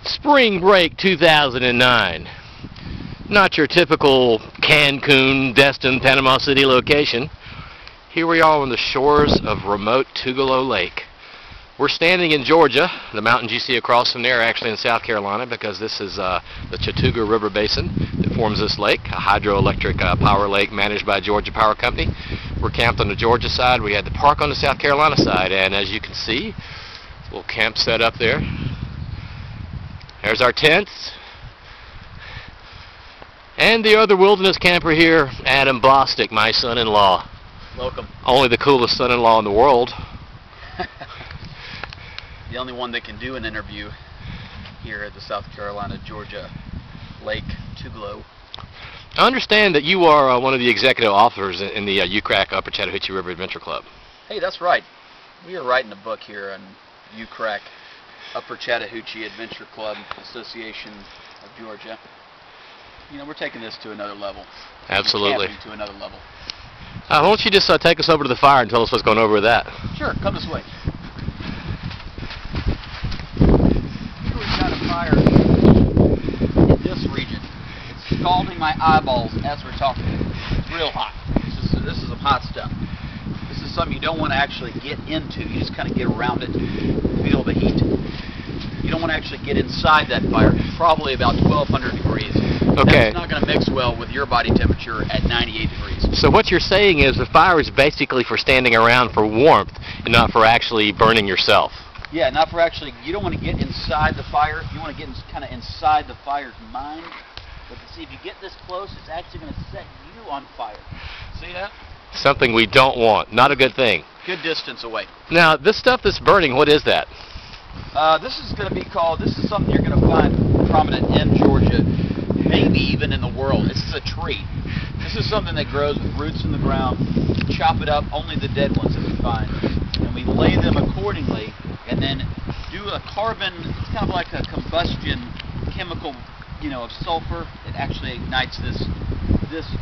Spring Break 2009. Not your typical Cancun, Destin, Panama City location. Here we are on the shores of remote Tugelo Lake. We're standing in Georgia. The mountains you see across from there are actually in South Carolina, because this is the Chattooga River Basin that forms this lake, a hydroelectric power lake managed by Georgia Power Company. We're camped on the Georgia side. We had the park on the South Carolina side, and as you can see, a little camp set up there. There's our tents. And the other wilderness camper here, Adam Bostic, my son-in-law. Welcome. Only the coolest son-in-law in the world. The only one that can do an interview here at the South Carolina-Georgia Lake Tugelo. I understand that you are one of the executive officers in the UCRAC Upper Chattahoochee River Adventure Club. Hey, that's right. We are writing a book here on UCRAC Upper Chattahoochee Adventure Club Association of Georgia. You know, we're taking this to another level. Absolutely. Camping to another level. Why don't you just take us over to the fire and tell us what's going over with that? Sure, come this way. Here we've got a fire in this region. It's scalding my eyeballs as we're talking. It's real hot. This is some hot stuff. This is something you don't want to actually get into. You just kind of get around it, feel the heat. You don't want to actually get inside that fire. It's probably about 1,200 degrees. Okay. That's not going to mix well with your body temperature at 98 degrees. So what you're saying is the fire is basically for standing around for warmth and not for actually burning yourself. Yeah, not for actually, you don't want to get inside the fire. You want to get kind of inside the fire's mind. But to see if you get this close, it's actually going to set you on fire. See that? Something we don't want. Not a good thing. Good distance away. Now, this stuff that's burning, what is that? This is going to be called, this is something you're going to find prominent in Georgia, maybe even in the world. This is a tree. This is something that grows with roots in the ground. Chop it up, only the dead ones that we find. And we lay them accordingly, and then do a carbon, it's kind of like a combustion chemical, you know, of sulfur. It actually ignites this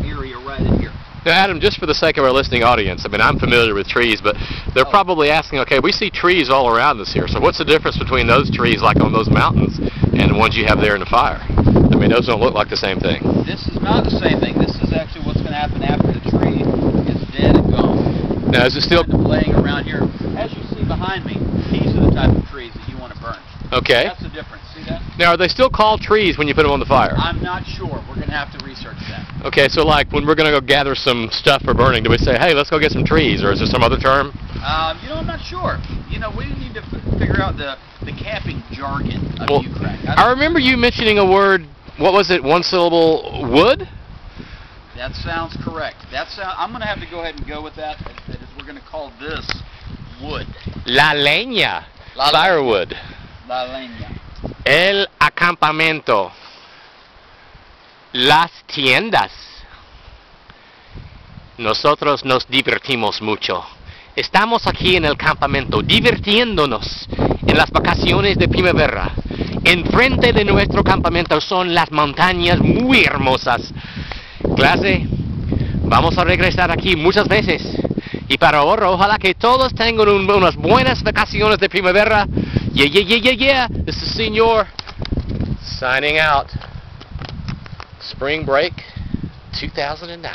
area right in here. Now, Adam, just for the sake of our listening audience, I mean, I'm familiar with trees, but they're probably asking, okay, we see trees all around us here, so what's the difference between those trees, like on those mountains, and the ones you have there in the fire? I mean, those don't look like the same thing. This is not the same thing. This is actually what's going to happen after the tree is dead and gone. Now, is it still kind of laying around here? As you see behind me, these are the type of trees that you want to burn. Okay. That's the difference. See that? Now, are they still called trees when you put them on the fire? I'm not sure. We're going to have to research that. Okay, so like when we're going to go gather some stuff for burning, do we say, hey, let's go get some trees, or is there some other term? You know, I'm not sure. You know, we need to figure out the camping jargon of UCRAC. I remember you mentioning a word, what was it, one syllable, wood? That sounds correct. I'm going to have to go ahead and go with that. We're going to call this wood. La leña. Firewood. La leña. El acampamento. Las tiendas. Nosotros nos divertimos mucho. Estamos aquí en el campamento, divirtiéndonos en las vacaciones de primavera. Enfrente de nuestro campamento son las montañas muy hermosas. Clase, vamos a regresar aquí muchas veces. Y para ahora, ojalá que todos tengan unas buenas vacaciones de primavera. Yeah, yeah, yeah, yeah, yeah. This is Senor signing out. Spring Break 2009.